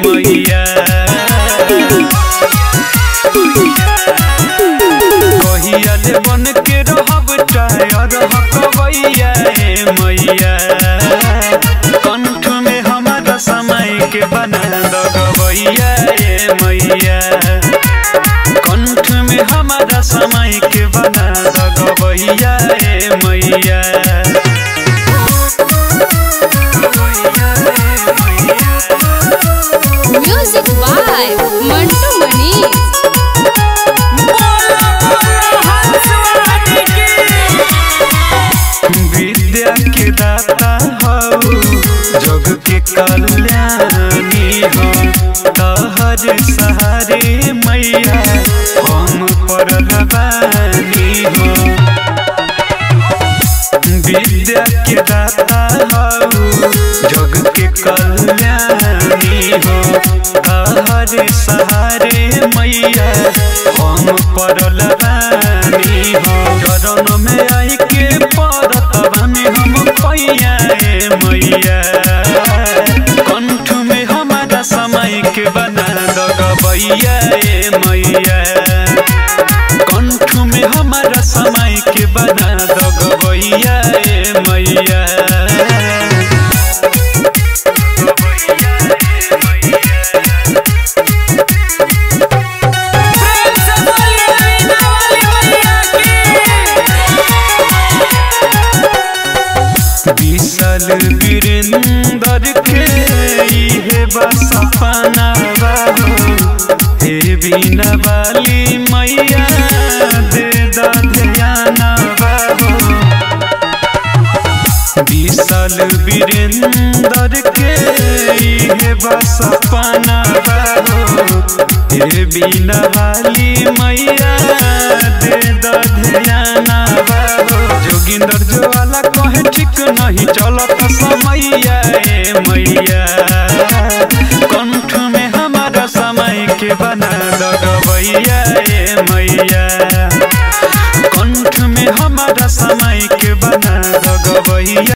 मैया कहिया ले बन के रहब टायर हकबैया मैया कंठ में हमारा समय के बना दगबैया मैया कंठ में हमारा समय के बना दगबैया मैया म्यूजिक बाय मंटू मनी। विद्या के दाता हो जग के कल्याणी हो तहर सहारे मैया हम पड़ल बानी हो विद्या के दाता हो जग के कल्याणी हो तहर सहारे मैया हम पड़ल बानी हो चरण में आई के पड़त बानी हम पैया मैया कंठ में हमारा समय के बना दगबैया मैया कंठ में हमारा समय के बना दगबैया मैया विशाल वीरेंद्र के इहे सपना हे बीना वाली मैया दे ध्याना विशाल वीरेंद्र के इहे सपना हे बीना वाली मैया दे ध्याना जोगिंदर ज्वाला कहे ठीक नहीं चलत समैया मैया कंठ में हमारा समय के बना दगबैया मैया कंठ में हमारा समय के बना दगबैया।